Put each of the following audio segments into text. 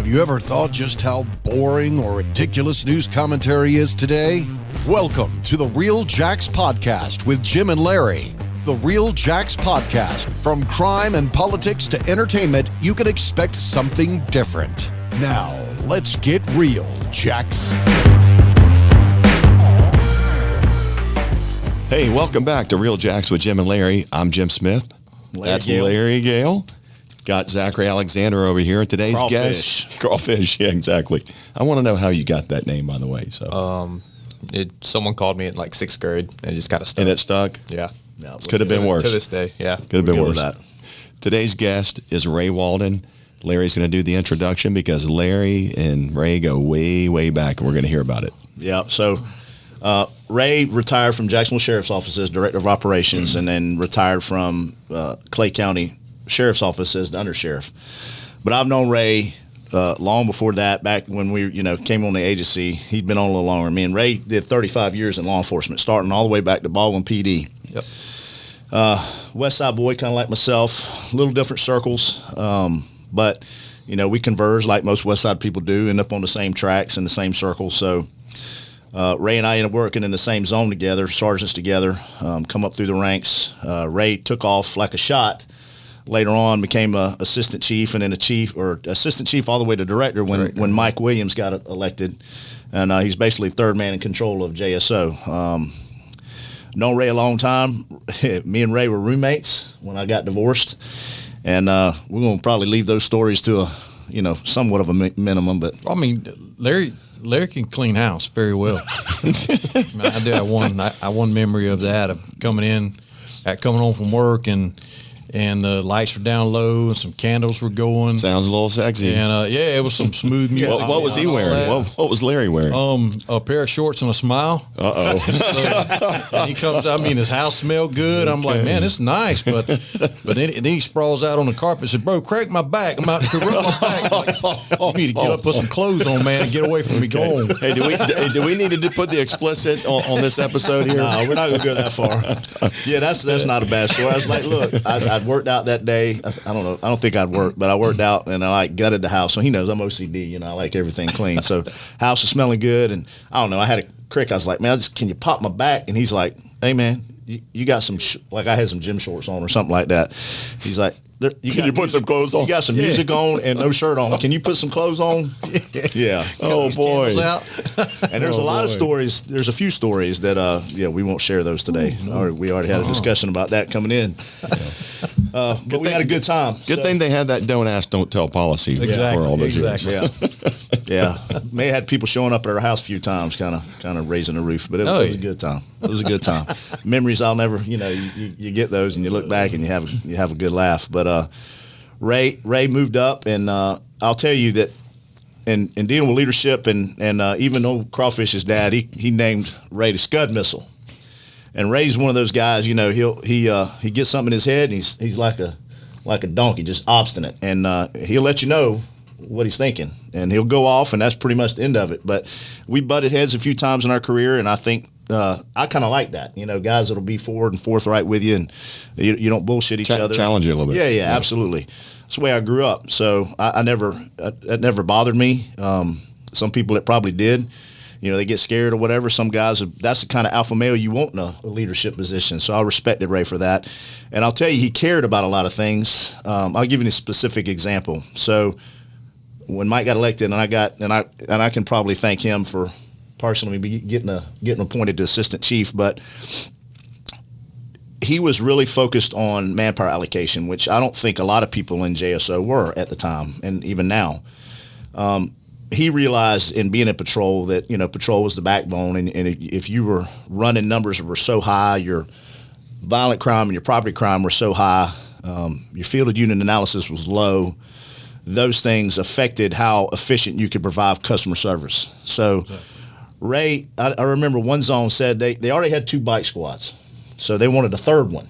Have you ever thought just how boring or ridiculous news commentary is today? Welcome to the Real Jacks Podcast with Jim and Larry. The Real Jacks Podcast. From crime and politics to entertainment, you can expect something different. Now, let's get real, Jacks. Hey, welcome back to Real Jacks with Jim and Larry. I'm Jim Smith. That's Larry Gale. Got Zachary Alexander over here. Today's guest. Crawfish, yeah, exactly. I want to know how you got that name, by the way. So, someone called me in like sixth grade, and it just kind of stuck. And it stuck? Yeah. Could have been worse. To this day, yeah. Could have been worse. That. Today's guest is Ray Walden. Larry's going to do the introduction because Larry and Ray go way, way back, and we're going to hear about it. Yeah, so Ray retired from Jacksonville Sheriff's Office as Director of Operations and then retired from Clay County Sheriff's Office as the Undersheriff. But I've known Ray long before that, back when we came on the agency. He'd been on a little longer. Me and Ray did 35 years in law enforcement, starting all the way back to Baldwin PD. Yep. West Side boy, kind of like myself, a little different circles. But, we converge like most West Side people do, end up on the same tracks in the same circles. So Ray and I ended up working in the same zone together, sergeants together, come up through the ranks. Ray took off like a shot. Later on, became a assistant chief and then assistant chief all the way to director when Mike Williams got elected. And he's basically third man in control of JSO. Known Ray a long time. Me and Ray were roommates when I got divorced. And we're going to probably leave those stories to a, somewhat of a minimum. But I mean, Larry can clean house very well. I do have one memory of that, of coming home from work and the lights were down low and some candles were going. Sounds a little sexy. And it was some smooth music. What was he wearing? What was Larry wearing? A pair of shorts and a smile. And he comes. His house smelled good. I'm like, man, it's nice. But then he sprawls out on the carpet and said, "Bro, crack my back. I'm out to rub my back." Like, you need to get up, put some clothes on, man, and get away from me. Go on. Hey, do we need to put the explicit on this episode here? No, we're not going to go that far. Yeah, that's not a bad story. I was like, look, I'd worked out that day. I don't know. I don't think I'd worked, but I worked out and I gutted the house. So he knows I'm OCD. I like everything clean. So house was smelling good, and I don't know. I had a crick. I was like, man, can you pop my back? And he's like, hey, man, you got some like I had some gym shorts on or something like that. He's like, can you put some clothes on? You got some music on and no shirt on. Can you put some clothes on? Yeah. Oh boy. And there's a lot of stories. There's a few stories that we won't share those today. We already had a discussion about that coming in. But we had a good time. Good thing they had that don't ask, don't tell policy for all those years. Yeah. May have had people showing up at our house a few times, kind of raising the roof, but it was a good time. It was a good time. Memories I'll never, you get those and you look back and you have a good laugh. But Ray moved up, and I'll tell you that in dealing with leadership and even though Crawfish's dad, he named Ray the Scud Missile. And Ray's one of those guys, he gets something in his head and he's like a donkey, just obstinate, and he'll let you know what he's thinking, and he'll go off, and that's pretty much the end of it. But we butted heads a few times in our career, and I think I kind of like that. Guys that'll be forward and forthright with you, and you don't bullshit each other. Challenge you a little bit. Yeah, absolutely. That's the way I grew up. So that never bothered me. Some people it probably did. They get scared or whatever. Some guys, that's the kind of alpha male you want in a leadership position. So I respected Ray for that. And I'll tell you, he cared about a lot of things. I'll give you a specific example. So when Mike got elected, and I can probably thank him for personally getting appointed to assistant chief, but he was really focused on manpower allocation, which I don't think a lot of people in JSO were at the time, and even now. He realized in being in patrol that, patrol was the backbone, and if you were running numbers that were so high, your violent crime and your property crime were so high, your fielded unit analysis was low, those things affected how efficient you could provide customer service. So Ray, I remember one zone said they already had 2 bike squads, so they wanted a third one.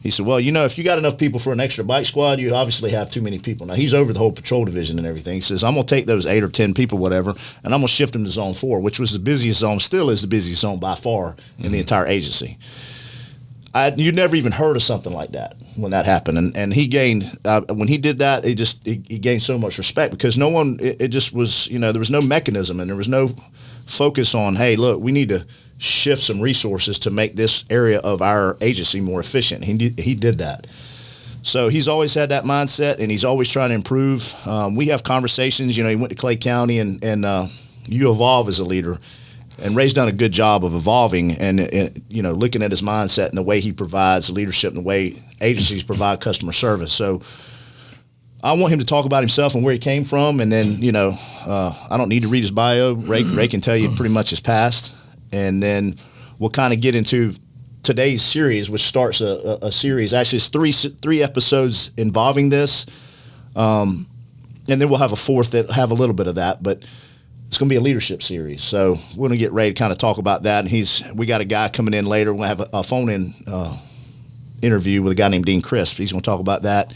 He said, well, if you got enough people for an extra bike squad, you obviously have too many people. Now, he's over the whole patrol division and everything. He says, I'm going to take those 8 or 10 people, whatever, and I'm going to shift them to Zone 4, which was the busiest zone, still is the busiest zone by far in the entire agency. you never even heard of something like that when that happened. And he gained, when he did that, he gained so much respect because no one, it just was, there was no mechanism and there was no focus on, hey, look, we need to shift some resources to make this area of our agency more efficient. He did that. So he's always had that mindset, and he's always trying to improve. We have conversations. He went to Clay County, and you evolve as a leader. And Ray's done a good job of evolving and looking at his mindset and the way he provides leadership and the way agencies provide customer service. So I want him to talk about himself and where he came from, and then I don't need to read his bio. Ray can tell you pretty much his past, and then we'll kind of get into today's series, which starts a series. Actually, it's three episodes involving this, and then we'll have a fourth that have a little bit of that, but it's going to be a leadership series. So we're going to get Ray to kind of talk about that, and we got a guy coming in later. We're going to have a phone-in interview with a guy named Dean Crisp. He's going to talk about that.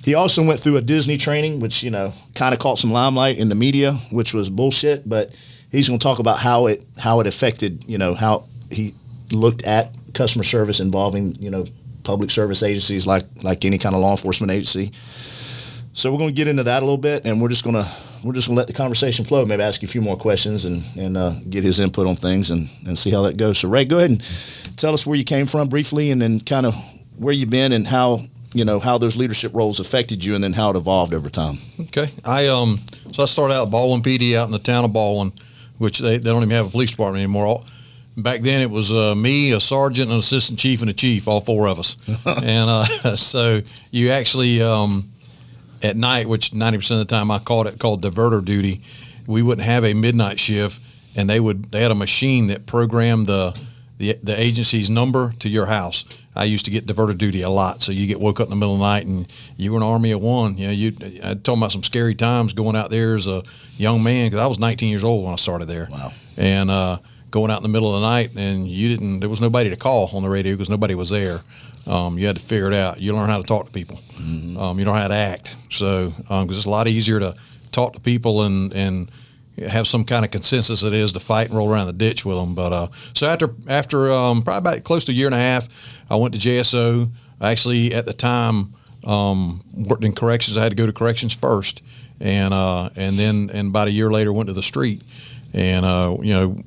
He also went through a Disney training, which kind of caught some limelight in the media, which was bullshit, but he's going to talk about how it affected, how he looked at customer service involving, public service agencies like any kind of law enforcement agency. So we're going to get into that a little bit, and we're just going to let the conversation flow. Maybe ask you a few more questions and get his input on things and see how that goes. So Ray, go ahead and tell us where you came from briefly, and then kind of where you've been and how those leadership roles affected you, and then how it evolved over time. Okay, so I started out at Baldwin PD out in the town of Baldwin, which they don't even have a police department anymore. Back then, it was me, a sergeant, an assistant chief, and a chief, all four of us. And so you actually, at night, which 90% of the time I called diverter duty, we wouldn't have a midnight shift, and they had a machine that programmed the agency's number to your house. I used to get diverter duty a lot, so you get woke up in the middle of the night, and you were an Army of one. I talking about some scary times going out there as a young man, because I was 19 years old when I started there. Wow. And going out in the middle of the night, and there was nobody to call on the radio because nobody was there. You had to figure it out. You learn how to talk to people. Mm-hmm. You learn how to act. So, because it's a lot easier to talk to people and have some kind of consensus it is to fight and roll around the ditch with them. But so after probably about close to a year and a half, I went to JSO. I actually, at the time, worked in corrections. I had to go to corrections first, and then about a year later went to the street. And,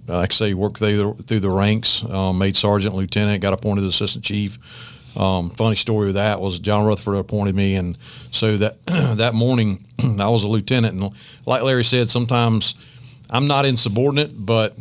like I say, worked through the ranks, made sergeant, lieutenant, got appointed as assistant chief. Funny story with that was John Rutherford appointed me. And so that morning I was a lieutenant. And like Larry said, sometimes I'm not insubordinate, but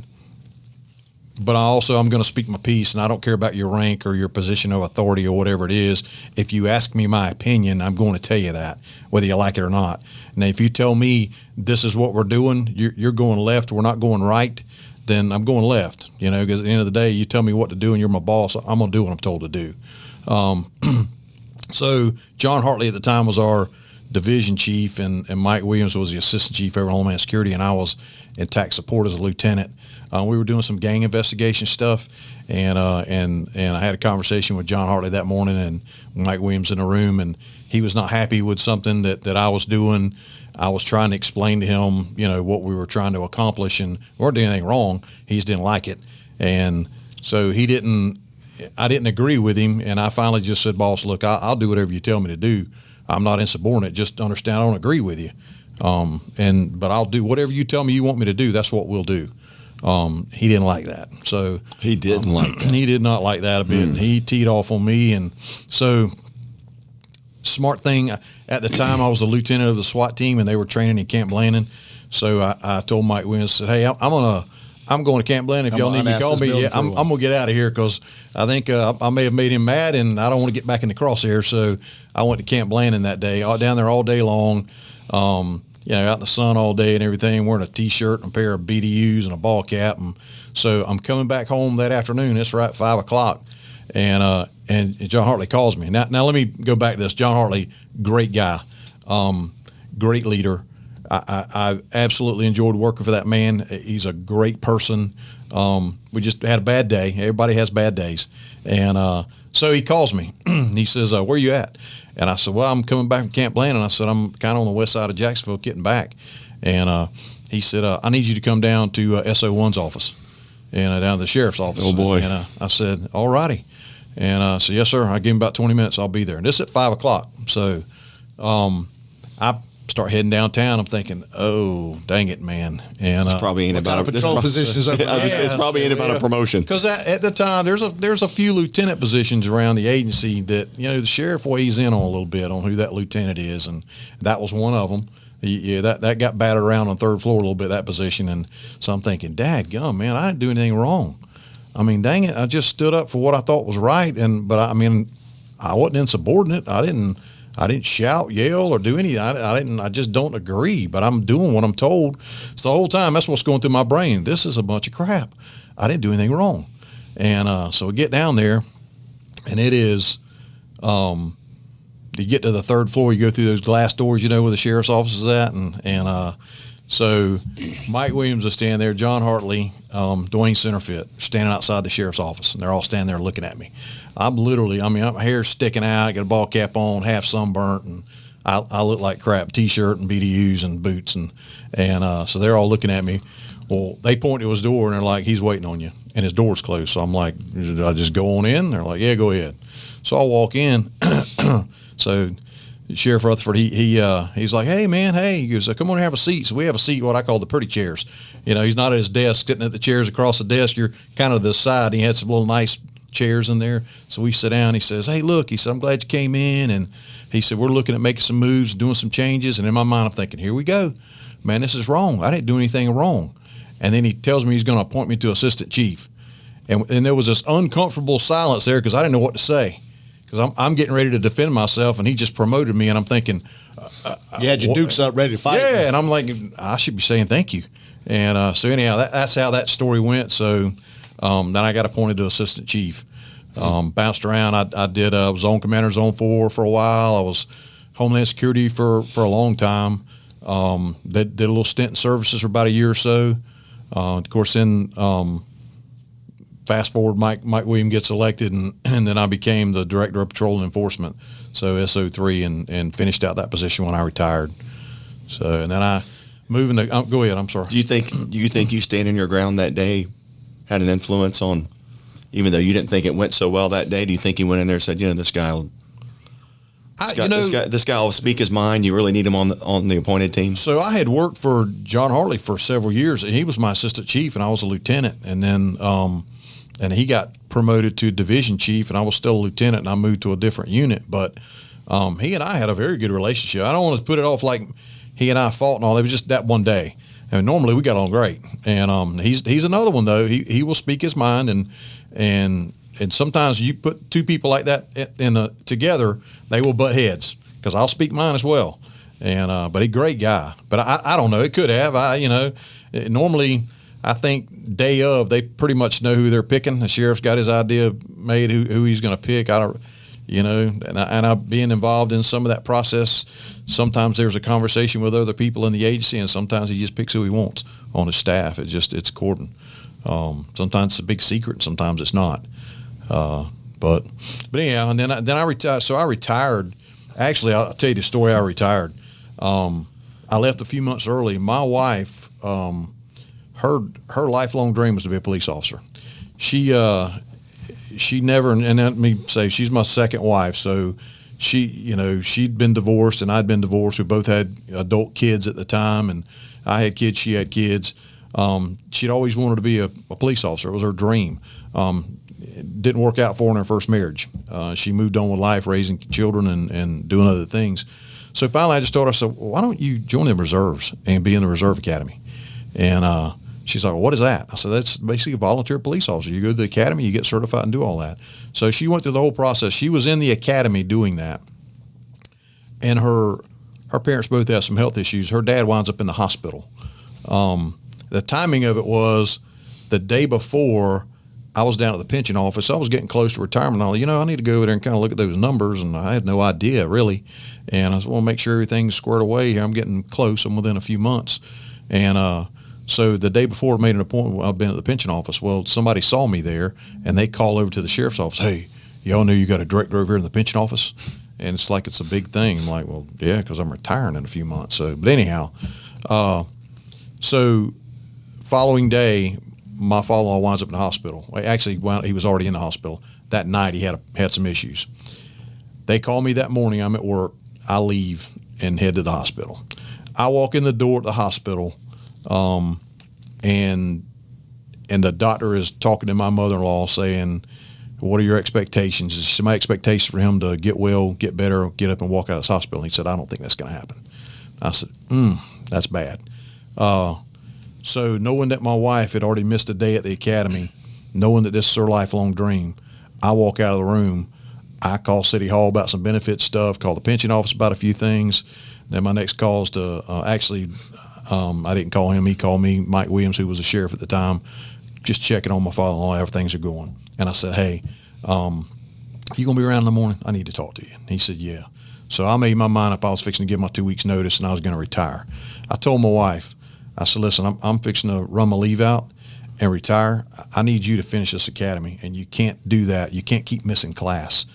I'm going to speak my piece, and I don't care about your rank or your position of authority or whatever it is. If you ask me my opinion, I'm going to tell you that, whether you like it or not. Now, if you tell me this is what we're doing, you're going left, we're not going right, then I'm going left, because at the end of the day, you tell me what to do and you're my boss, I'm going to do what I'm told to do. So John Hartley at the time was our division chief, and Mike Williams was the assistant chief over Homeland Security, and I was in tax support as a lieutenant. We were doing some gang investigation stuff, and I had a conversation with John Hartley that morning, and Mike Williams in the room, and he was not happy with something that I was doing. I was trying to explain to him, what we were trying to accomplish, and we weren't doing anything wrong. He just didn't like it, and so I didn't agree with him, and I finally just said, boss, look, I'll do whatever you tell me to do. I'm not insubordinate. Just understand I don't agree with you. But I'll do whatever you tell me you want me to do. That's what we'll do. He didn't like that. So he didn't like that. He did not like that a bit. He teed off on me. And so smart thing, at the time I was a lieutenant of the SWAT team, and they were training in Camp Blandon. So I told Mike Williams, said, hey, I'm going to Camp Blandon. If y'all need me to call me, I'm going to get out of here, because I think I may have made him mad, and I don't want to get back in the crosshair. So I went to Camp Blandon that day, down there all day long, out in the sun all day and everything, wearing a T-shirt and a pair of BDUs and a ball cap. And so I'm coming back home that afternoon. It's right 5 o'clock, and John Hartley calls me. Now let me go back to this. John Hartley, great guy, great leader. I absolutely enjoyed working for that man. He's a great person. We just had a bad day. Everybody has bad days. And so he calls me. He says, where you at? And I said, well, I'm coming back from Camp Blandon. I said, I'm kind of on the west side of Jacksonville getting back. And he said, I need you to come down to SO1's office, and down to the sheriff's office. Oh, boy. And I said, all righty. And so, yes, sir, I give him about 20 minutes. I'll be there. And this at 5 o'clock. So I start heading downtown. I'm thinking, oh, dang it, man. And it's probably ain't about a patrol positions. It's probably ain't about a promotion. Because at the time, there's a few lieutenant positions around the agency that, the sheriff weighs in on a little bit on who that lieutenant is. And that was one of them. Yeah, that got battered around on the third floor a little bit, that position. And so I'm thinking, dadgum, man, I didn't do anything wrong. I mean, dang it, I just stood up for what I thought was right. But I wasn't insubordinate. I didn't shout, yell, or do anything. I just don't agree, but I'm doing what I'm told. So the whole time, that's what's going through my brain. This is a bunch of crap. I didn't do anything wrong. And so we get down there, and it is, you get to the third floor, you go through those glass doors, where the sheriff's office is at. And so Mike Williams is standing there, John Hartley, Dwayne Centerfit, standing outside the sheriff's office, and they're all standing there looking at me. I'm literally, my hair's sticking out, got a ball cap on, half sunburnt, and I look like crap, T-shirt and BDUs and boots. And so they're all looking at me. Well, they point to his door, and they're like, he's waiting on you. And his door's closed. So I'm like, did I just go on in? They're like, yeah, go ahead. So I walk in. So Sheriff Rutherford, he's like, hey, man, hey. He goes, come on and have a seat. So we have a seat, what I call the pretty chairs. He's not at his desk, sitting at the chairs across the desk. You're kind of the side. He had some little nice chairs in there. So we sit down. He says, hey, look, he said, I'm glad you came in. And he said, we're looking at making some moves, doing some changes. And in my mind, I'm thinking, here we go. Man, this is wrong. I didn't do anything wrong. And then he tells me he's going to appoint me to assistant chief. And there was this uncomfortable silence there because I didn't know what to say. Because I'm getting ready to defend myself, and he just promoted me, and I'm thinking, you had your dukes up ready to fight. Yeah, and I'm like, I should be saying thank you. And so anyhow, that's how that story went. So then I got appointed to assistant chief. Bounced around. I was zone commander, zone 4 for a while. I was Homeland Security for a long time. Did a little stint in services for about a year or so. Of course, then fast forward, Mike Williams gets elected, and then I became the director of patrol and enforcement, so SO3, and finished out that position when I retired. So, and then I moved into. Go ahead. I'm sorry. Do you think you standing your ground that day had an influence on, even though you didn't think it went so well that day? Do you think he went in there and said, this guy will speak his mind. You really need him on the appointed team. So I had worked for John Hartley for several years, and he was my assistant chief, and I was a lieutenant, and then. And he got promoted to division chief, and I was still a lieutenant, and I moved to a different unit. But he and I had a very good relationship. I don't want to put it off like he and I fought and all. It was just that one day. And normally we got on great. And he's another one though. He will speak his mind, and sometimes you put two people like that together, they will butt heads because I'll speak mine as well. And but he's a great guy. But I don't know. It could have. Normally. I think day of, they pretty much know who they're picking. The sheriff's got his idea made who he's going to pick. And being involved in some of that process, sometimes there's a conversation with other people in the agency, and sometimes he just picks who he wants on his staff. It's courting. Sometimes it's a big secret, and sometimes it's not. But anyhow, and then I retired. So I retired. Actually, I'll tell you the story. I retired. I left a few months early. My wife. Her lifelong dream was to be a police officer. She never, and let me say, she's my second wife. So she'd been divorced and I'd been divorced. We both had adult kids at the time, and I had kids, she had kids. She'd always wanted to be a police officer. It was her dream. It didn't work out for her in her first marriage. She moved on with life, raising children and doing other things. So finally I just told her, I said, well, why don't you join the reserves and be in the Reserve Academy? And she's like, well, what is that? I said, that's basically a volunteer police officer. You go to the academy, you get certified and do all that. So she went through the whole process. She was in the academy doing that. And her parents both had some health issues. Her dad winds up in the hospital. The timing of it was the day before I was down at the pension office. I was getting close to retirement. I need to go over there and kind of look at those numbers. And I had no idea, really. And I said, well, make sure everything's squared away here. I'm getting close. I'm within a few months. And so the day before I made an appointment, I've been at the pension office. Well, somebody saw me there, and they call over to the sheriff's office. Hey, y'all know you got a director over here in the pension office? And it's like it's a big thing. I'm like, well, yeah, because I'm retiring in a few months. So, but anyhow, so following day, my father-in-law winds up in the hospital. Actually, he was already in the hospital. That night, he had some issues. They call me that morning. I'm at work. I leave and head to the hospital. I walk in the door at the hospital, and the doctor is talking to my mother-in-law saying, what are your expectations? It's my expectation for him to get well, get better, get up and walk out of this hospital. And he said, I don't think that's going to happen. I said, that's bad. So knowing that my wife had already missed a day at the academy, knowing that this is her lifelong dream, I walk out of the room. I call City Hall about some benefit stuff, call the pension office about a few things. Then my next call is to I didn't call him. He called me, Mike Williams, who was a sheriff at the time, just checking on my father-in-law, how things are going. And I said, hey, you going to be around in the morning? I need to talk to you. And he said, yeah. So I made my mind up. I was fixing to give my 2 weeks notice and I was going to retire. I told my wife, I said, listen, I'm fixing to run my leave out and retire. I need you to finish this academy, and you can't do that. You can't keep missing class,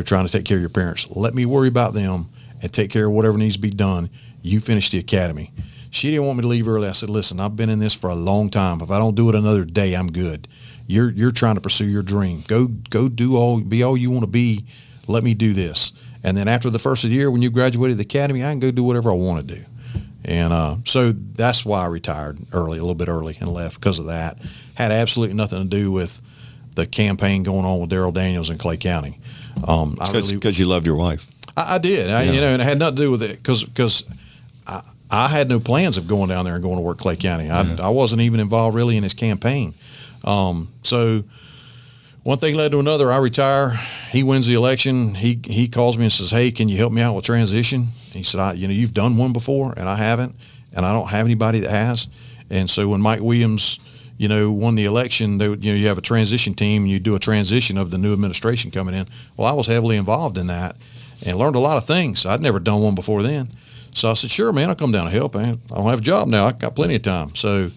trying to take care of your parents. Let me worry about them and take care of whatever needs to be done. You finish the academy. She didn't want me to leave early. I said, listen, I've been in this for a long time. If I don't do it another day, I'm good. You're trying to pursue your dream. Go be all you want to be. Let me do this. And then after the first of the year, when you graduated the academy, I can go do whatever I want to do. And so that's why I retired a little bit early and left, because of that. Had absolutely nothing to do with the campaign going on with Darrell Daniels in Clay County. Because you loved your wife. I did. And it had nothing to do with it because I had no plans of going down there and going to work Clay County. I wasn't even involved really in his campaign. So one thing led to another. I retire. He wins the election. He calls me and says, hey, can you help me out with transition? He said, you've done one before and I haven't, and I don't have anybody that has. And so when Mike Williams, won the election, you have a transition team and you do a transition of the new administration coming in. Well, I was heavily involved in that and learned a lot of things. I'd never done one before then. So I said, sure, man, I'll come down and help, man. I don't have a job now. I got plenty of time. So,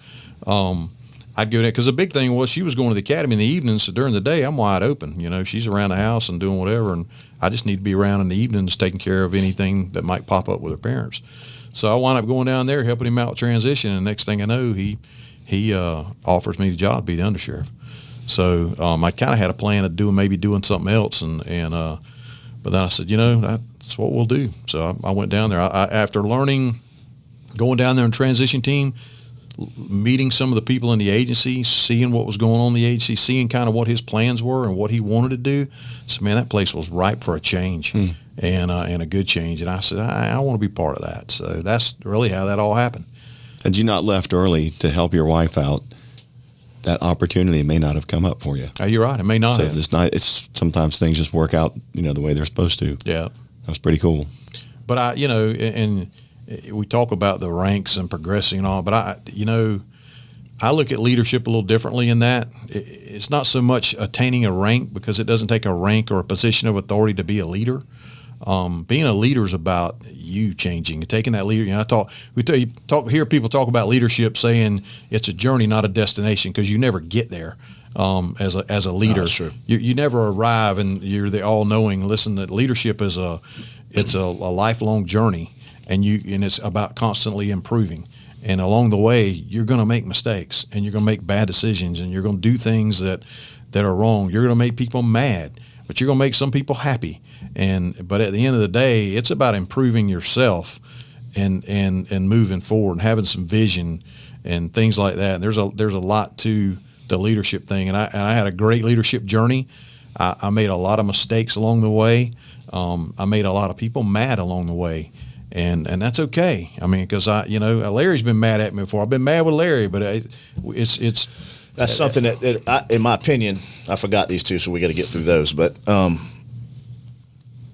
I'd go there because the big thing was she was going to the academy in the evenings. So during the day, I'm wide open. She's around the house and doing whatever, and I just need to be around in the evenings taking care of anything that might pop up with her parents. So I wound up going down there, helping him out with transition, and next thing I know, he offers me the job to be the undersheriff. So I kind of had a plan of doing something else, but then I said, that's what we'll do. So I went down there. After learning, going down there in transition team, meeting some of the people in the agency, seeing what was going on in the agency, seeing kind of what his plans were and what he wanted to do. So, man, that place was ripe for a change and a good change. And I said, I want to be part of that. So that's really how that all happened. Had you not left early to help your wife out, that opportunity may not have come up for you. Oh, you're right. It may not have. It's sometimes things just work out, the way they're supposed to. Yeah. That was pretty cool. But and we talk about the ranks and progressing and all, but I look at leadership a little differently in that. It's not so much attaining a rank, because it doesn't take a rank or a position of authority to be a leader. Being a leader is about you changing and taking that leader. Hear people talk about leadership saying it's a journey, not a destination, because you never get there. As a leader, you never arrive and you're the all-knowing. Listen, that leadership is a lifelong journey. And it's about constantly improving. And along the way, you're going to make mistakes, and you're going to make bad decisions, and you're going to do things that are wrong. You're going to make people mad, but you're going to make some people happy. But at the end of the day, it's about improving yourself and moving forward and having some vision and things like that. And there's a lot to the leadership thing. And I had a great leadership journey. I made a lot of mistakes along the way. I made a lot of people mad along the way. And that's okay. I mean, because Larry's been mad at me before. I've been mad with Larry, but that's something that in my opinion, I forgot these two, so we got to get through those. But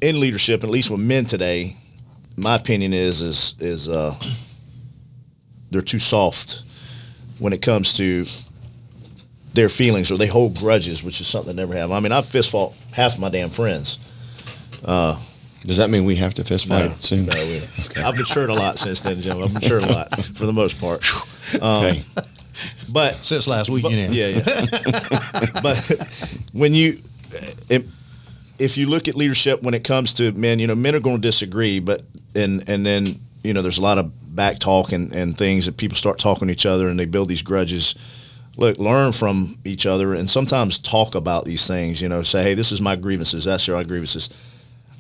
in leadership, at least with men today, my opinion is they're too soft when it comes to their feelings, or they hold grudges, which is something they never have. I mean, I've fist fought half of my damn friends. Does that mean we have to fist fight soon? No, I've matured a lot since then, Jim. I've matured a lot for the most part. Okay. But since last weekend, yeah. But when if you look at leadership when it comes to men, men are going to disagree, but and then there's a lot of back talk and things that people start talking to each other, and they build these grudges. look, learn from each other, and sometimes talk about these things. Say, hey, this is my grievances. That's your grievances.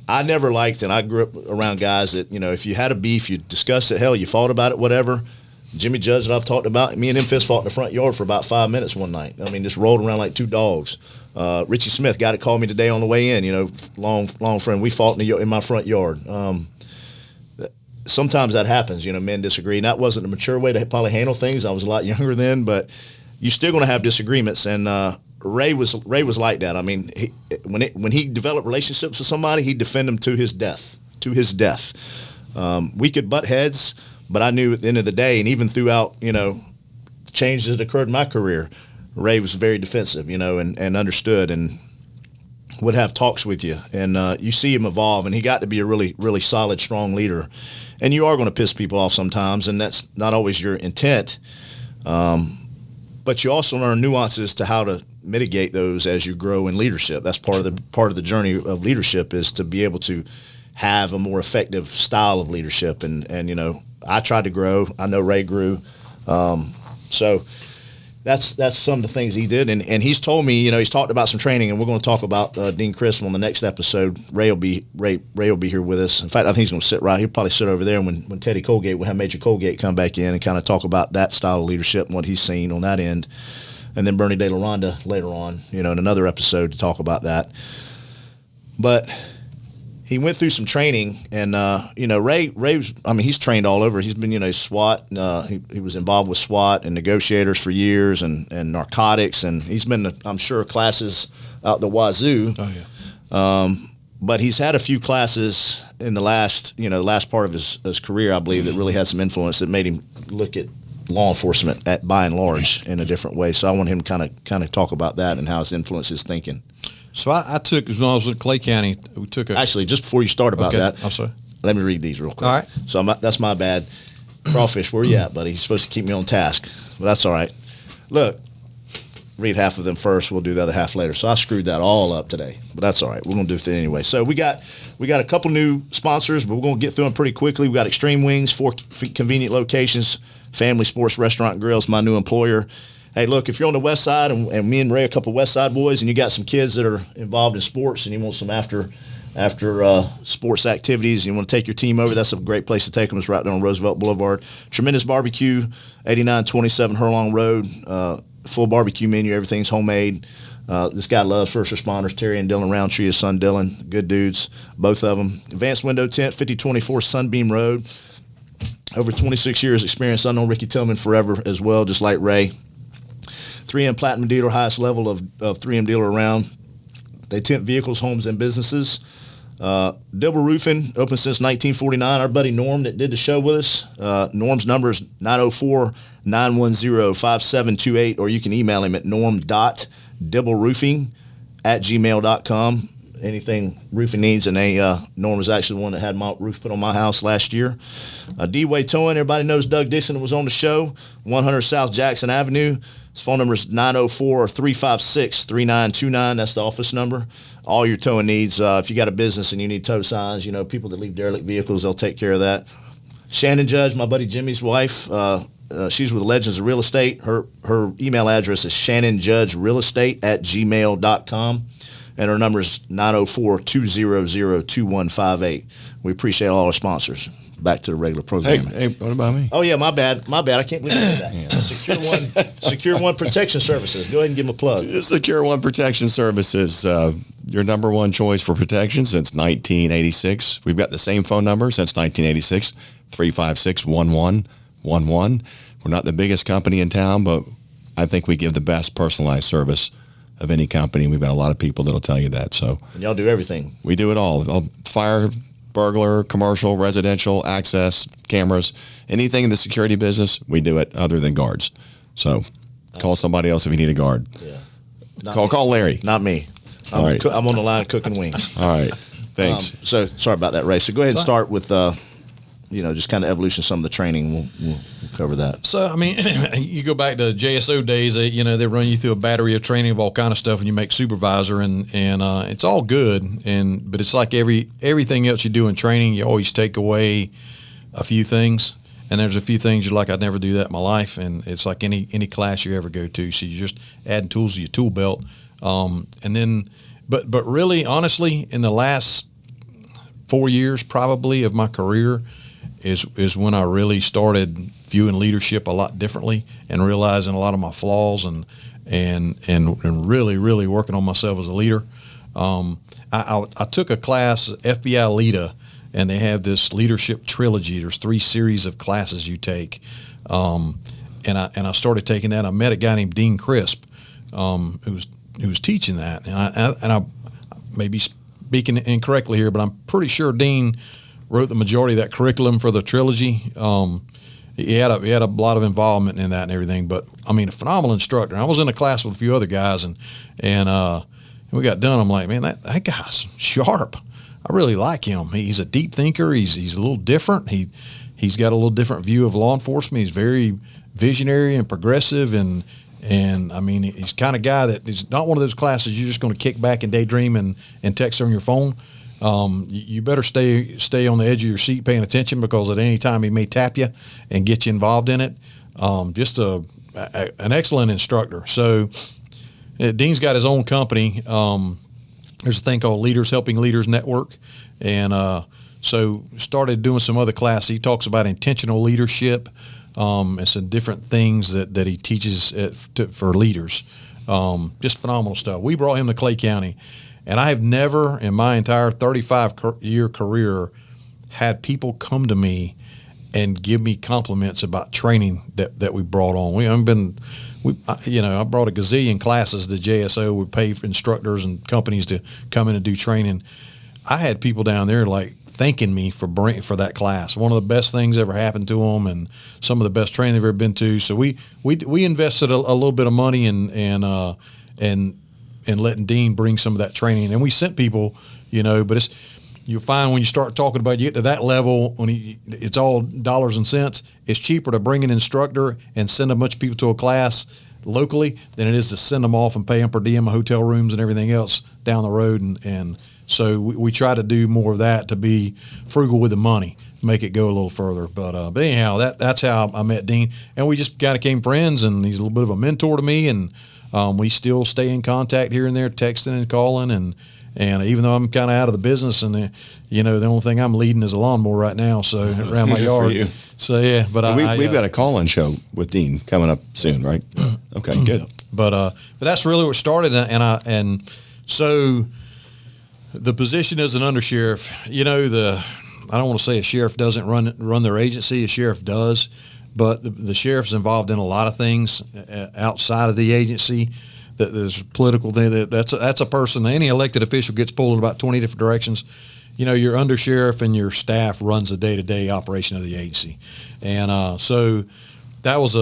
I never liked, and I grew up around guys that, if you had a beef, you discussed it, hell, you fought about it, whatever. Jimmy Judge that I've talked about, me and him fist fought in the front yard for about 5 minutes one night. I mean, just rolled around like two dogs. Richie Smith, guy that called me today on the way in, long friend. We fought in my front yard. Sometimes that happens, men disagree. And that wasn't a mature way to probably handle things. I was a lot younger then, but you're still going to have disagreements. And Ray was like that. I mean, when he developed relationships with somebody, he'd defend them to his death. We could butt heads, but I knew at the end of the day, and even throughout, changes that occurred in my career, Ray was very defensive, and understood and would have talks with you. And you see him evolve, and he got to be a really, really solid, strong leader. And you are going to piss people off sometimes, and that's not always your intent. But you also learn nuances to how to mitigate those as you grow in leadership. That's part of the journey of leadership, is to be able to have a more effective style of leadership. And I tried to grow. I know Ray grew. So that's some of the things he did. And he's told me, he's talked about some training, and we're going to talk about Dean Crystal on the next episode. Ray will be here with us. In fact, I think he's going to sit right. He'll probably sit over there. And when Teddy Colgate, we'll have Major Colgate come back in and kind of talk about that style of leadership and what he's seen on that end. And then Bernie De La Ronda later on, in another episode to talk about that. But he went through some training, and Ray he's trained all over. He's been SWAT. He was involved with SWAT and negotiators for years, and narcotics, and he's been I'm sure classes out the wazoo. Oh yeah. But he's had a few classes in the last part of his career, I believe, that really had some influence that made him look at law enforcement by and large in a different way. So I want him to kind of talk about that and how it's influenced his thinking. So I took, when I was in Clay County, we took Actually, just before you start about that, I'm sorry. Let me read these real quick. All right. So that's my bad. Crawfish, where you at, buddy? You're supposed to keep me on task, but that's all right. Look, read half of them first. We'll do the other half later. So I screwed that all up today, but that's all right. We're going to do it anyway. So we got a couple new sponsors, but we're going to get through them pretty quickly. We got Extreme Wings, 4 convenient locations, Family Sports Restaurant and Grills, my new employer. Hey, look, if you're on the west side, and me and Ray, a couple west side boys, and you got some kids that are involved in sports, and you want some after sports activities, and you want to take your team over, that's a great place to take them. It's right there on Roosevelt Boulevard. Tremendous Barbecue, 8927 Hurlong Road. Full barbecue menu, everything's homemade. This guy loves first responders, Terry and Dylan Roundtree, his son Dylan, good dudes, both of them. Advanced Window Tent, 5024 Sunbeam Road. Over 26 years experience. I've known Ricky Tillman forever as well, just like Ray. 3M Platinum Dealer, highest level of 3M dealer around. They tent vehicles, homes, and businesses. Dibble Roofing, open since 1949. Our buddy Norm that did the show with us. Norm's number is 904-910-5728, or you can email him at norm.dibbleroofing@gmail.com. Anything roofing needs, and Norm was actually the one that had my roof put on my house last year. D-Way Towing, everybody knows Doug Dixon was on the show, 100 South Jackson Avenue. His phone number is 904-356-3929. That's the office number. All your towing needs. If you got a business and you need tow signs, people that leave derelict vehicles, they'll take care of that. Shannon Judge, my buddy Jimmy's wife, she's with Legends of Real Estate. Her email address is shannonjudgerealestate@gmail.com. And her number is 904-200-2158. We appreciate all our sponsors. Back to the regular programming. Hey, what about me? Oh, yeah, my bad. I can't believe I did that. Yeah. Secure One Protection Services. Go ahead and give them a plug. Secure One Protection Services, your number one choice for protection since 1986. We've got the same phone number since 1986, 356-1111. We're not the biggest company in town, but I think we give the best personalized service of any company. We've got a lot of people that'll tell you that. So and y'all do everything. We do it all. Fire, burglar, commercial, residential, access, cameras, anything in the security business, we do it other than guards. So call somebody else if you need a guard. Yeah. Call Larry. Not me. All right. I'm on the line cooking wings. All right. Thanks. So sorry about that, Ray. So go ahead and start with just kind of evolution of some of the training. We'll cover that. So, I mean, you go back to JSO days, they run you through a battery of training of all kind of stuff, and you make supervisor, and it's all good. But it's like everything else you do in training, you always take away a few things. And there's a few things you're like, I'd never do that in my life. And it's like any class you ever go to. So you're just adding tools to your tool belt. And then, but really, honestly, in the last 4 years probably of my career is when I really started viewing leadership a lot differently and realizing a lot of my flaws and really, really working on myself as a leader. I took a class, FBI Leader, and they have this leadership trilogy. There's 3 series of classes you take. And I started taking that. I met a guy named Dean Crisp, who was teaching that. And I may be speaking incorrectly here, but I'm pretty sure Dean wrote the majority of that curriculum for the trilogy. He had a lot of involvement in that and everything. But I mean, a phenomenal instructor. I was in a class with a few other guys, and we got done. I'm like, man, that guy's sharp. I really like him. He's a deep thinker. He's a little different. He's got a little different view of law enforcement. He's very visionary and progressive, and I mean, he's the kind of guy that is not one of those classes you're just going to kick back and daydream and text on your phone. You better stay on the edge of your seat paying attention, because at any time he may tap you and get you involved in it. Just an excellent instructor. So Dean's got his own company. There's a thing called Leaders Helping Leaders Network. And so started doing some other classes. He talks about intentional leadership and some different things that he teaches for leaders. Just phenomenal stuff. We brought him to Clay County. And I have never in my entire 35-year career had people come to me and give me compliments about training that we brought on. I brought a gazillion classes to JSO. We pay for instructors and companies to come in and do training. I had people down there like thanking me for that class. One of the best things ever happened to them, and some of the best training they've ever been to. So we invested a little bit of money and letting Dean bring some of that training. And we sent people, but you'll find when you start talking about, you get to that level, it's all dollars and cents. It's cheaper to bring an instructor and send a bunch of people to a class locally than it is to send them off and pay them per diem, hotel rooms and everything else down the road. And so we try to do more of that, to be frugal with the money, make it go a little further. But anyhow, that's how I met Dean. And we just kind of became friends, and he's a little bit of a mentor to me. And we still stay in contact here and there, texting and calling, and even though I'm kind of out of the business, and the only thing I'm leading is a lawnmower right now, so around my yard. For you. So yeah, but we've got a call-in show with Dean coming up soon, right? Okay, good. But that's really what started, and so the position as an undersheriff. I don't want to say a sheriff doesn't run their agency. A sheriff does. But the sheriff's involved in a lot of things outside of the agency. There's a political thing. That's a person. Any elected official gets pulled in about 20 different directions. Your undersheriff and your staff runs the day-to-day operation of the agency. And so that was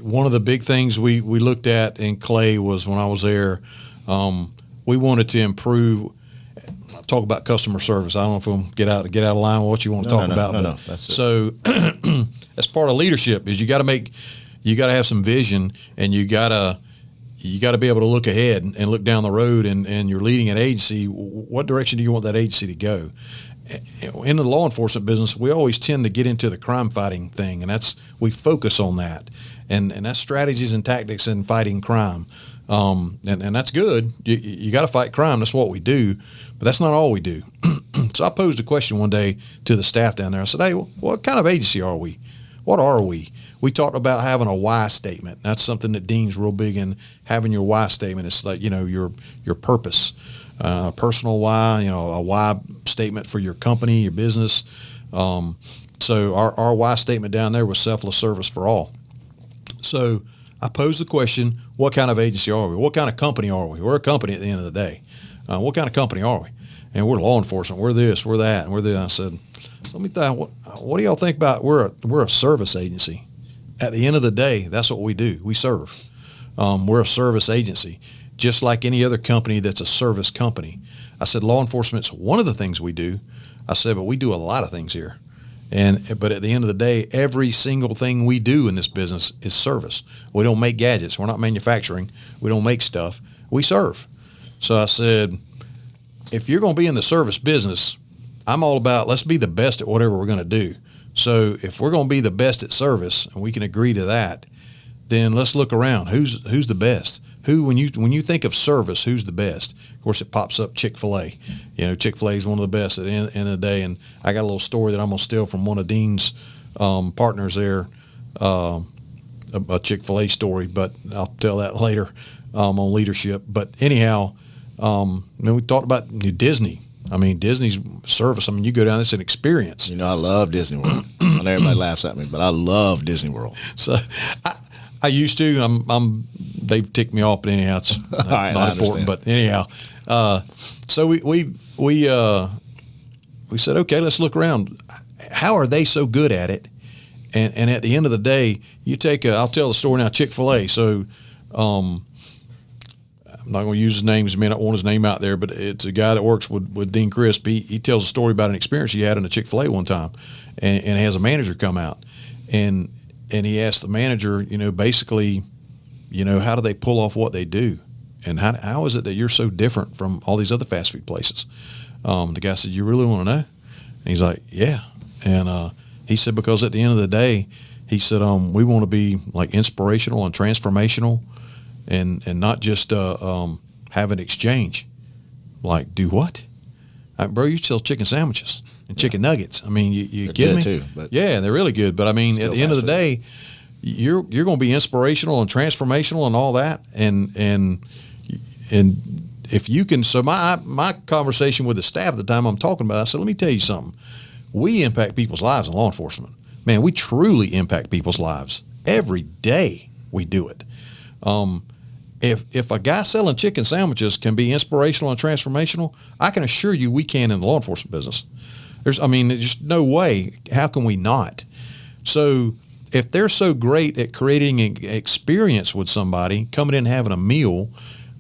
one of the big things we looked at in Clay. Was when I was there, we wanted to improve. Talk about customer service. I don't know if we'll get out of line with what you want to talk about. No, that's it. So that's part of leadership. Is you got to have some vision, and you got to be able to look ahead and look down the road. And you're leading an agency. What direction do you want that agency to go? In the law enforcement business, we always tend to get into the crime fighting thing, and we focus on that, and that's strategies and tactics in fighting crime. And that's good. You got to fight crime. That's what we do, but that's not all we do. So I posed a question one day to the staff down there. I said, "Hey, what kind of agency are we? What are we?" We talked about having a why statement. That's something that Dean's real big in, having your why statement. It's like, your purpose, personal why, a why statement for your company, your business. So our why statement down there was selfless service for all. So I posed the question, what kind of agency are we? What kind of company are we? We're a company at the end of the day. What kind of company are we? And we're law enforcement. We're this, we're that, and we're this. I said, let me tell you, what do y'all think about, we're a service agency. At the end of the day, that's what we do. We serve. We're a service agency, just like any other company that's a service company. I said, law enforcement's one of the things we do. I said, but we do a lot of things here. But at the end of the day, every single thing we do in this business is service. We don't make gadgets. We're not manufacturing. We don't make stuff. We serve. So I said, if you're going to be in the service business, I'm all about, let's be the best at whatever we're going to do. So if we're going to be the best at service, and we can agree to that, then let's look around. Who's the best? Who, when you think of service, who's the best? Of course, it pops up Chick-fil-A. You know, Chick-fil-A is one of the best at the end of the day. And I got a little story that I'm going to steal from one of Dean's partners there, a Chick-fil-A story, but I'll tell that later on leadership. But anyhow, we talked about Disney. I mean, Disney's service. I mean, you go down, it's an experience. You know, I love Disney World. I know everybody laughs at me, but I love Disney World. So I used to. They've ticked me off, but anyhow, it's not important. But anyhow, so we said, okay, let's look around. How are they so good at it? And at the end of the day, I'll tell the story now. Chick-fil-A. So I'm not going to use his name. He may not want his name out there, but it's a guy that works with Dean Crisp. He tells a story about an experience he had in a Chick-fil-A one time, and has a manager come out, and he asked the manager, basically, how do they pull off what they do? And how is it that you're so different from all these other fast food places? The guy said, you really want to know? And he's like, yeah. And he said, because at the end of the day, he said, we want to be like inspirational and transformational and not just have an exchange. Like, do what? Bro, you sell chicken sandwiches and chicken nuggets. I mean, you kidding me? Too, yeah, they're really good. But I mean, at the end of the day, you're going to be inspirational and transformational and all that. And if you can, so my conversation with the staff at the time I'm talking about, I said, let me tell you something. We impact people's lives in law enforcement. Man, we truly impact people's lives. Every day we do it. If a guy selling chicken sandwiches can be inspirational and transformational, I can assure you we can in the law enforcement business. There's no way. How can we not? So if they're so great at creating an experience with somebody, coming in and having a meal,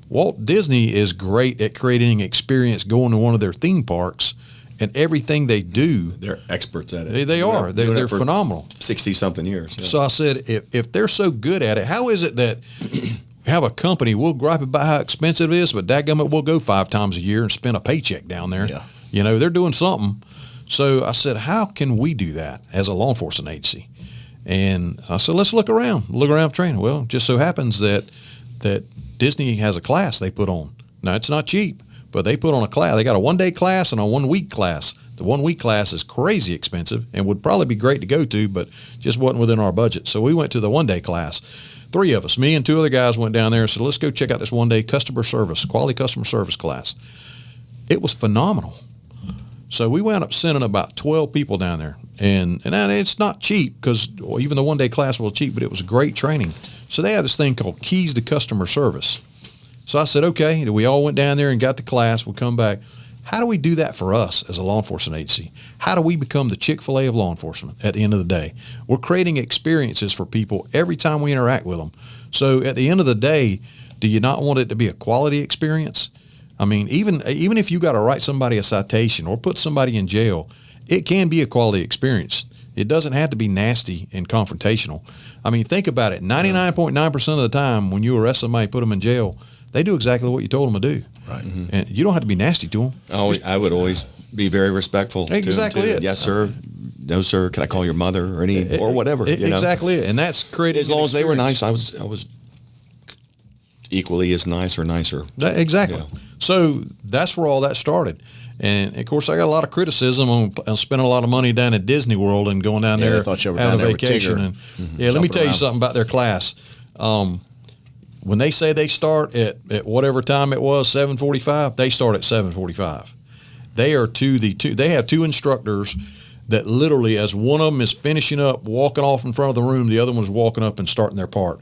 Walt Disney is great at creating an experience going to one of their theme parks, and everything they do. They're experts at it. They are. They're phenomenal. 60-something years. Yeah. So I said, if they're so good at it, how is it that have a company, we'll gripe about how expensive it is, but dadgummit, we'll go 5 times a year and spend a paycheck down there. Yeah. They're doing something. So I said, how can we do that as a law enforcement agency? And I said, let's look around for training. Well, it just so happens that Disney has a class they put on. Now, it's not cheap, but they put on a class. They got a 1-day class and a 1-week class. The 1-week class is crazy expensive and would probably be great to go to, but just wasn't within our budget. So we went to the 1-day class. 3 of us, me and 2 other guys, went down there and said, let's go check out this 1-day quality customer service class. It was phenomenal. So we wound up sending about 12 people down there. And it's not cheap because even the 1-day class was cheap, but it was great training. So they have this thing called Keys to Customer Service. So I said, okay, we all went down there and got the class. We'll come back. How do we do that for us as a law enforcement agency? How do we become the Chick-fil-A of law enforcement at the end of the day? We're creating experiences for people every time we interact with them. So at the end of the day, do you not want it to be a quality experience? I mean, even if you got to write somebody a citation or put somebody in jail, it can be a quality experience. It doesn't have to be nasty and confrontational. I mean, think about it. 99.9% of the time when you arrest somebody, put them in jail, they do exactly what you told them to do. Right. Mm-hmm. And you don't have to be nasty to them. I would always be very respectul. Exactly to it. Yes, sir. No, sir. Can I call your mother or whatever? Exactly it. And that's created. As long as they were nice, I was equally as nice or nicer. Exactly. Yeah. So that's where all that started. And of course, I got a lot of criticism on spending a lot of money down at Disney World and going down there having a vacation. And let me tell you something about their class. When they say they start at whatever time it was, 7:45, they start at 7:45. They have 2 instructors that literally, as one of them is finishing up, walking off in front of the room, the other one's walking up and starting their part.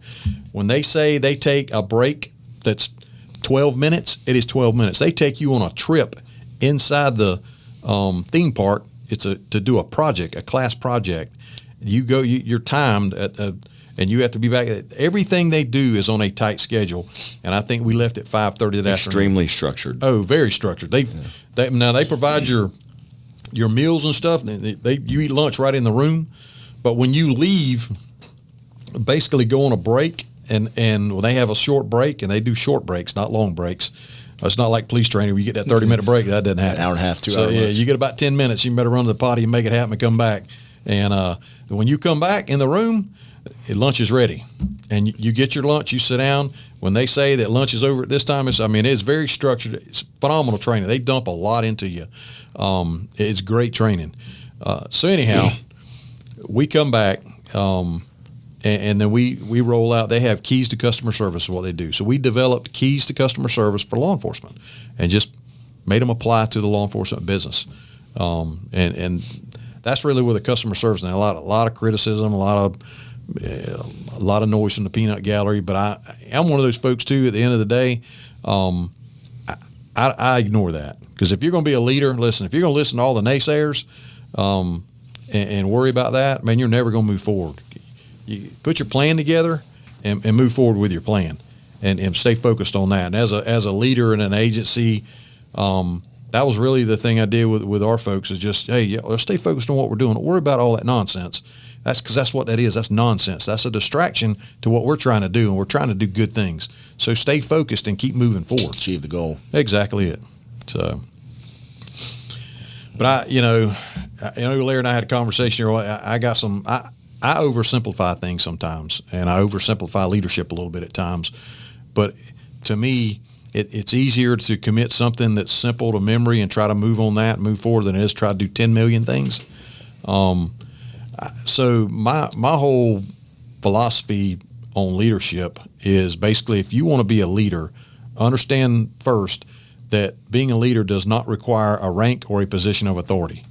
When they say they take a break that's 12 minutes, it is 12 minutes. They take you on a trip inside the theme park. It's to do a project, a class project. You're timed and you have to be back. Everything they do is on a tight schedule, and I think we left at 5:30 that afternoon. Extremely structured. Oh, very structured. Now they provide your meals and stuff. You eat lunch right in the room, but when you leave, basically go on a break, and when they have a short break, and they do short breaks, not long breaks. It's not like police training where you get that 30-minute break. That doesn't happen. An hour and a half, 2 so, hours. Yeah, you get about 10 minutes. You better run to the potty and make it happen and come back. And when you come back in the room, lunch is ready, and you get your lunch. You sit down. When they say that lunch is over at this time, it's very structured. It's phenomenal training. They dump a lot into you. It's great training. So anyhow, we come back, and then we roll out. They have keys to customer service is what they do. So we developed keys to customer service for law enforcement, and just made them apply to the law enforcement business. And that's really where the customer service. Now, a lot of criticism, a lot of noise from the peanut gallery, but I'm one of those folks too. At the end of the day, I ignore that, because if you're going to be a leader, listen. If you're going to listen to all the naysayers and worry about that, man, you're never going to move forward. You put your plan together and move forward with your plan, and stay focused on that. And as a leader in an agency, that was really the thing I did with our folks, is just, hey, let's stay focused on what we're doing. Don't worry about all that nonsense. That's because that's what that is. That's nonsense. That's a distraction to what we're trying to do, and we're trying to do good things. So stay focused and keep moving forward. Achieve the goal. Exactly it. So, but Larry and I had a conversation here. I oversimplify things sometimes, and I oversimplify leadership a little bit at times. But to me, it's easier to commit something that's simple to memory and try to move on that and move forward than it is try to do 10 million things. So my whole philosophy on leadership is basically, if you want to be a leader, understand first that being a leader does not require a rank or a position of authority.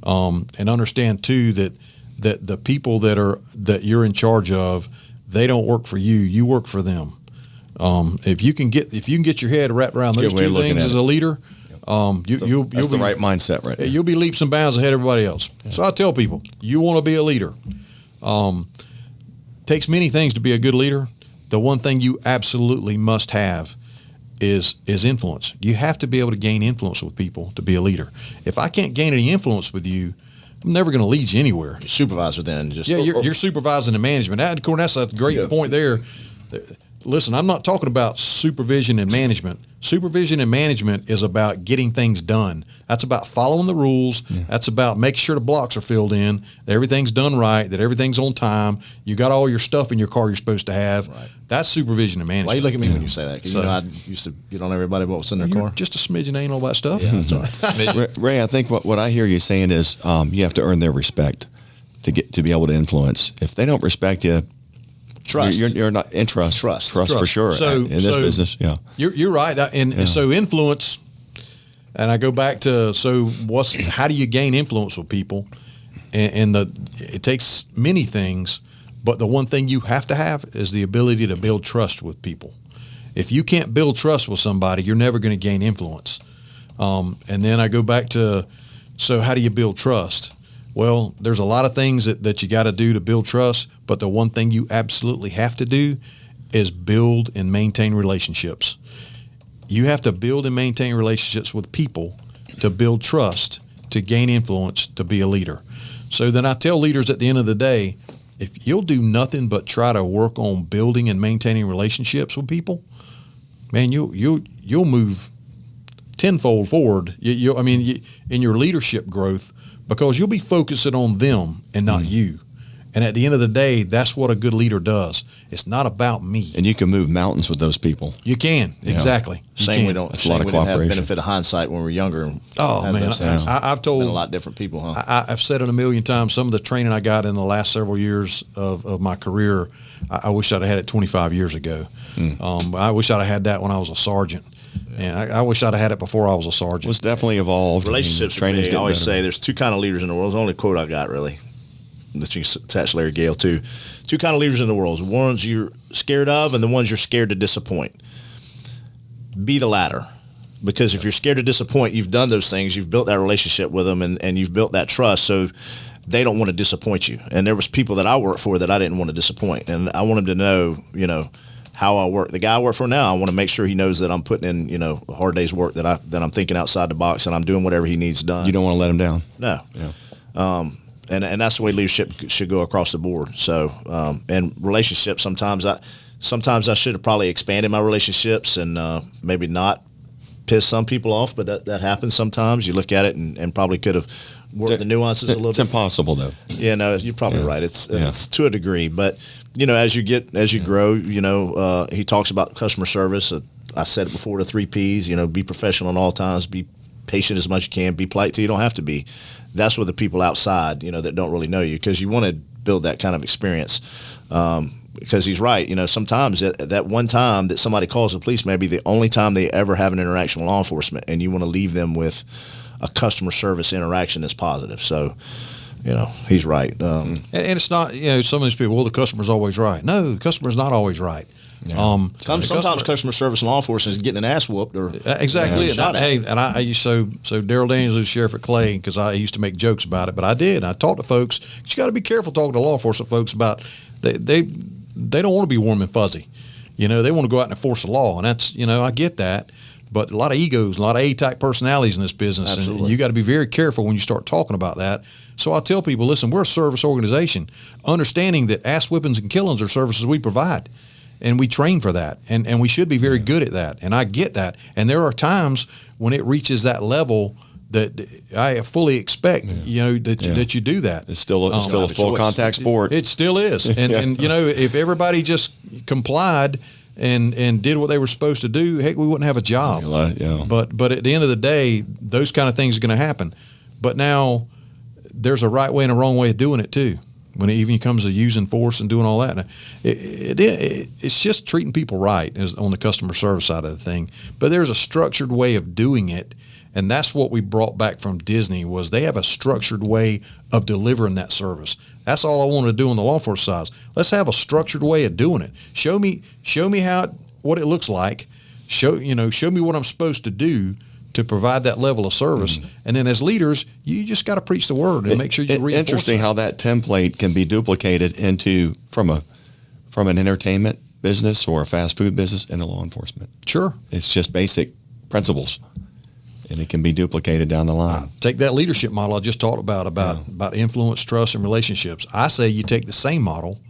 And understand too that the people that you're in charge of, they don't work for you. You work for them. If you can get your head wrapped around those two things as a leader, you'll be the right mindset right there. You'll be leaps and bounds ahead of everybody else. Yeah. So I tell people, you want to be a leader. Takes many things to be a good leader. The one thing you absolutely must have is influence. You have to be able to gain influence with people to be a leader. If I can't gain any influence with you, I'm never going to lead you anywhere. Your supervisor then. You're supervising the management. That's a great point there. Listen, I'm not talking about supervision and management. Supervision and management is about getting things done. That's about following the rules. Yeah. That's about making sure the blocks are filled in, that everything's done right, that everything's on time. You got all your stuff in your car you're supposed to have. Right. That's supervision and management. Why you look at me when you say that? Because I used to get on everybody what was in their car. Just a smidgen ain't all that stuff. Yeah, that's right. Ray, I think what I hear you saying is you have to earn their respect to be able to influence. If they don't respect you, trust. You're not in trust. Trust for sure. So, in this business, yeah. You're right. And so influence, and I go back to, how do you gain influence with people? And it takes many things, but the one thing you have to have is the ability to build trust with people. If you can't build trust with somebody, you're never going to gain influence. And then I go back to, so how do you build trust? Well, there's a lot of things that you got to do to build trust, but the one thing you absolutely have to do is build and maintain relationships. You have to build and maintain relationships with people to build trust, to gain influence, to be a leader. So then I tell leaders at the end of the day, if you'll do nothing but try to work on building and maintaining relationships with people, man, you'll move tenfold forward. In your leadership growth, because you'll be focusing on them and not you. And at the end of the day, that's what a good leader does. It's not about me. And you can move mountains with those people. You can, exactly. We didn't have benefit of hindsight when we were younger. Oh man, I've told a lot of different people. I've said it a million times. Some of the training I got in the last several years of my career, I wish I'd have had it 25 years ago. I wish I'd have had that when I was a sergeant. And I wish I'd have had it before I was a sergeant. It's definitely evolved. Relationships, I always say there's two kind of leaders in the world. It's the only quote I got, really, that you can attach Larry Gale to. Two kind of leaders in the world. The ones you're scared of and the ones you're scared to disappoint. Be the latter. Because if you're scared to disappoint, you've done those things. You've built that relationship with them, and you've built that trust. So they don't want to disappoint you. And there was people that I worked for that I didn't want to disappoint. And I want them to know, how I work. The guy I work for now, I want to make sure he knows that I'm putting in, a hard day's work, that I'm thinking outside the box, and I'm doing whatever he needs done. You don't want to let him down. No. Yeah. And that's the way leadership should go across the board. So, and relationships, sometimes I should have probably expanded my relationships and maybe not piss some people off, but that happens sometimes. You look at it and probably could have worked the nuances a little bit. It's impossible, though. Yeah, no, you're probably right. It's to a degree, but as you grow, he talks about customer service. I said it before, the 3 Ps. Be professional at all times. Be patient as much as you can. Be polite till you don't have to be. That's where the people outside, that don't really know you, because you want to build that kind of experience. Because he's right. Sometimes that one time that somebody calls the police may be the only time they ever have an interaction with law enforcement, and you want to leave them with a customer service interaction that's positive. So, he's right. And it's not, some of these people, the customer's always right. No, the customer's not always right. Yeah. Sometimes customer service and law enforcement is getting an ass whooped or exactly. Shot at. So Daryl Daniels was sheriff at Clay, because I used to make jokes about it, but I did. I talked to folks. You got to be careful talking to law enforcement folks about they don't want to be warm and fuzzy. They want to go out and enforce the law, and that's I get that. But a lot of egos, a lot of A-type personalities in this business, and you got to be very careful when you start talking about that. So I tell people, listen, we're a service organization, understanding that ass whippings and killings are services we provide. And we train for that, and we should be very good at that. And I get that. And there are times when it reaches that level that I fully expect, that you do that. It's still a full contact sport. It still is. And if everybody just complied and did what they were supposed to do, heck, we wouldn't have a job. Yeah. But at the end of the day, those kind of things are going to happen. But now there's a right way and a wrong way of doing it too. When it even comes to using force and doing all that, it's just treating people right on the customer service side of the thing. But there's a structured way of doing it, and that's what we brought back from Disney. Was they have a structured way of delivering that service. That's all I wanted to do on the law enforcement side. Let's have a structured way of doing it. Show me what it looks like. Show me what I'm supposed to do to provide that level of service. And then as leaders, you just got to preach the word and make sure you reinforce Interesting how that template can be duplicated from an entertainment business or a fast food business into law enforcement. Sure. It's just basic principles, and it can be duplicated down the line. Take that leadership model I just talked about influence, trust, and relationships. I say you take the same model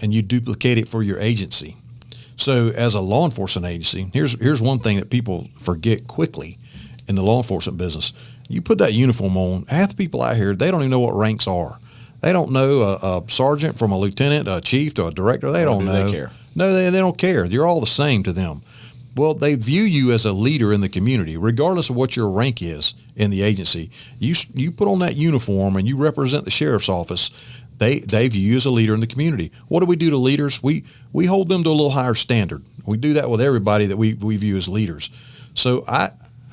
and you duplicate it for your agency. So as a law enforcement agency, here's one thing that people forget quickly in the law enforcement business. You put that uniform on, half the people out here, they don't even know what ranks are. They don't know a sergeant from a lieutenant, a chief to a director. They don't know. They care. No, they don't care. You're all the same to them. Well, they view you as a leader in the community, regardless of what your rank is in the agency. You put on that uniform and you represent the sheriff's office. They view you as a leader in the community. What do we do to leaders? We hold them to a little higher standard. We do that with everybody that we view as leaders. So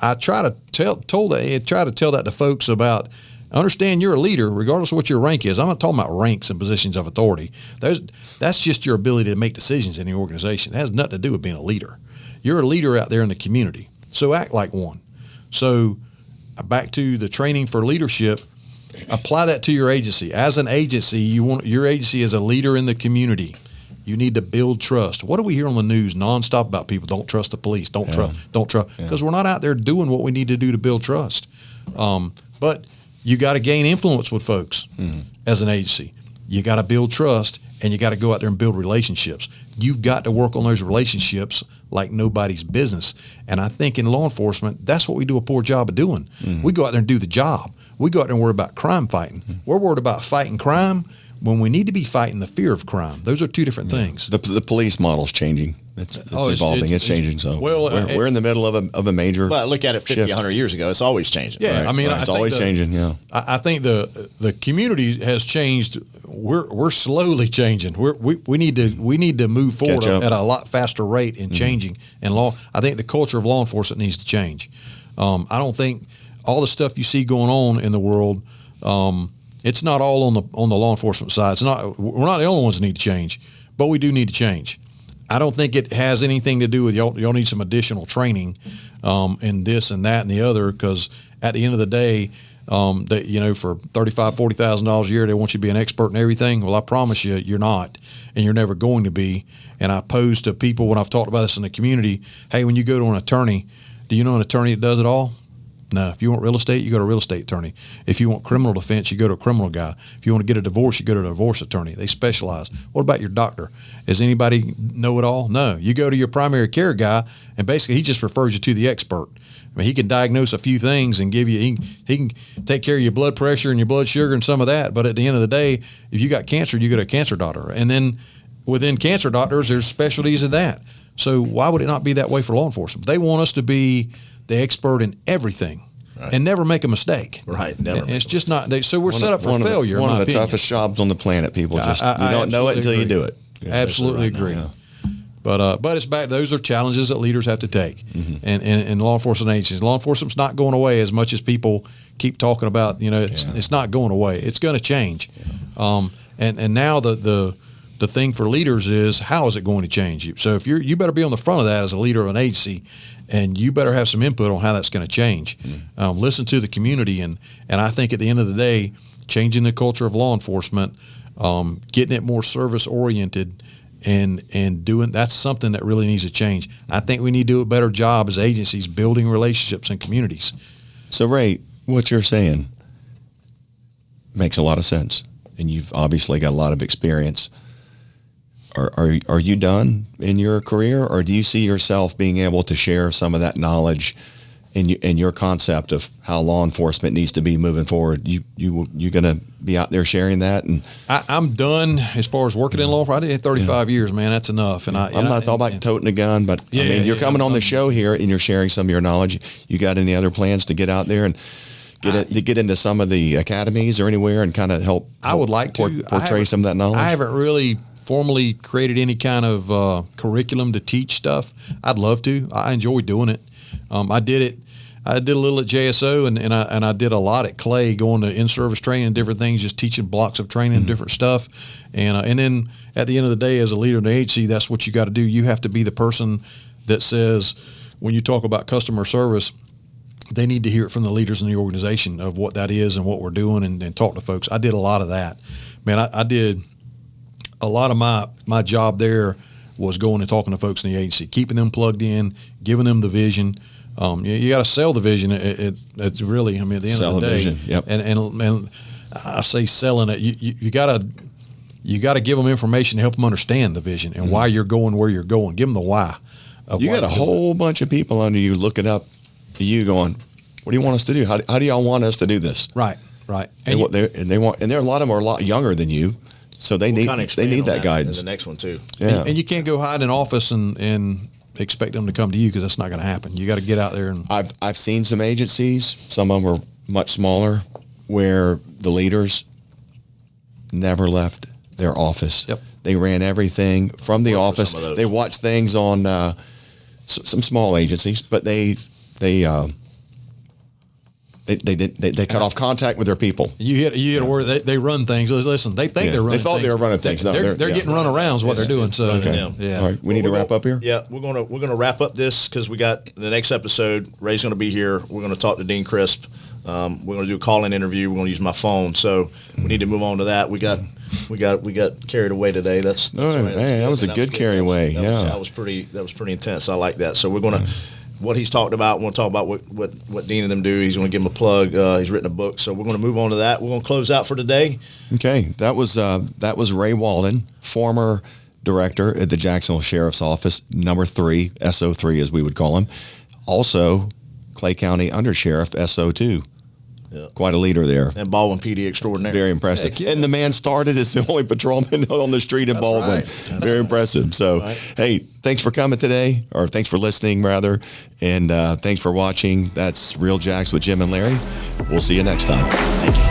I try to tell that to folks about, understand you're a leader regardless of what your rank is. I'm not talking about ranks and positions of authority. That's just your ability to make decisions in the organization. It has nothing to do with being a leader. You're a leader out there in the community, so act like one. So back to the training for leadership, apply that to your agency. As an agency, your agency is a leader in the community. You need to build trust. What do we hear on the news nonstop about people don't trust the police, don't trust, because we're not out there doing what we need to do to build trust. But you got to gain influence with folks as an agency. You got to build trust, and you got to go out there and build relationships. You've got to work on those relationships like nobody's business. And I think in law enforcement, that's what we do a poor job of doing. We go out there and do the job. We go out there and worry about crime fighting. We're worried about fighting crime when we need to be fighting the fear of crime. Those are two different things. The police model's changing. It's evolving. It's changing. So we're in the middle of a major. But look at it 50, shift. 100 years ago. It's always changing. Yeah, Right, I mean, right. It's always changing. Yeah, I think the community has changed. We're slowly changing. We need to move forward at a lot faster rate in changing in law. I think the culture of law enforcement needs to change. I don't think all the stuff you see going on in the world. It's not all on the law enforcement side. We're not the only ones that need to change, but we do need to change. I don't think it has anything to do with y'all need some additional training in this and that and the other, because at the end of the day, for $35,000, $40,000 a year, they want you to be an expert in everything. Well, I promise you, you're not, and you're never going to be. And I pose to people when I've talked about this in the community, hey, when you go to an attorney, do you know an attorney that does it all? No, if you want real estate, you go to a real estate attorney. If you want criminal defense, you go to a criminal guy. If you want to get a divorce, you go to a divorce attorney. They specialize. What about your doctor? Is anybody know it all? No. You go to your primary care guy, and basically he just refers you to the expert. I mean, he can diagnose a few things and give you, he can take care of your blood pressure and your blood sugar and some of that. But at the end of the day, if you got cancer, you go to a cancer doctor. And then within cancer doctors, there's specialties in that. So why would it not be that way for law enforcement? They want us to be the expert in everything, right, and never make a mistake. Right, never. It's just not. So we're set up for failure. One of the toughest jobs on the planet. People just you don't know it until you do it. Yeah, absolutely agree. Now, yeah. But it's back. Those are challenges that leaders have to take, mm-hmm, and law enforcement agencies. Law enforcement's not going away as much as people keep talking about. It's not going away. It's going to change. Yeah. And now the thing for leaders is, how is it going to change? So if you better be on the front of that as a leader of an agency, and you better have some input on how that's going to change. Mm-hmm. Listen to the community, and I think at the end of the day, changing the culture of law enforcement, getting it more service oriented, and doing, that's something that really needs to change. I think we need to do a better job as agencies building relationships in communities. So Ray, what you're saying makes a lot of sense, and you've obviously got a lot of experience. Are you done in your career, or do you see yourself being able to share some of that knowledge in your concept of how law enforcement needs to be moving forward? You going to be out there sharing that? And I'm done as far as working in law enforcement. I did 35 years, man. That's enough. And I'm not talking about toting a gun, but you're coming on the show here and you're sharing some of your knowledge. You got any other plans to get out there and get into some of the academies or anywhere and kind of help? I would like to portray some of that knowledge. I haven't really formally created any kind of curriculum to teach stuff. I'd love to. I enjoy doing it. I did a little at JSO, and I did a lot at Clay, going to in-service training and different things, just teaching blocks of training and different stuff. And then at the end of the day, as a leader in the agency, that's what you got to do. You have to be the person that says, when you talk about customer service, they need to hear it from the leaders in the organization of what that is and what we're doing, and talk to folks. I did a lot of that. Man, I did a lot of my job there was going and talking to folks in the agency, keeping them plugged in, giving them the vision. You got to sell the vision. It's really, I mean, at the end of the day, vision. Yep. And I say selling it. You got to give them information to help them understand the vision and why you're going where you're going. Give them the why. You got a whole bunch of people under you looking up at you, going, "What do you want us to do? How do y'all want us to do this?" Right. And there are a lot of them are a lot younger than you. So they need that guidance. In the next one too. Yeah. And you can't go hide in an office and expect them to come to you, because that's not going to happen. You got to get out there. And I've seen some agencies. Some of them are much smaller, where the leaders never left their office. Yep. They ran everything from the office. They watched things on some small agencies, but they cut off contact with their people. You hit where they run things. Listen, they think they're running things. They thought they were running things. No, they're getting run around is what they're doing. So, yeah. All right, we need to wrap up here? Yeah, we're gonna wrap up this, because we got the next episode. Ray's going to be here. We're going to talk to Dean Crisp. We're going to do a call-in interview. We're going to use my phone. So we need to move on to that. We got carried away today. That's all right. Man, that was a good carry away. That was pretty intense. I like that. So we're going to, what he's talked about, we're going to talk about what Dean and them do. He's going to give him a plug. He's written a book. So we're going to move on to that. We're going to close out for today. Okay. That was Ray Walden, former director at the Jacksonville Sheriff's Office, number 3, SO3 as we would call him. Also, Clay County Undersheriff, SO2. Yeah. Quite a leader there. And Baldwin PD extraordinaire. Very impressive. Yeah. And the man started as the only patrolman on the street in Baldwin. Right. Very impressive. So, hey, thanks for coming today, or thanks for listening, rather. And thanks for watching. That's Real Jacks with Jim and Larry. We'll see you next time. Thank you.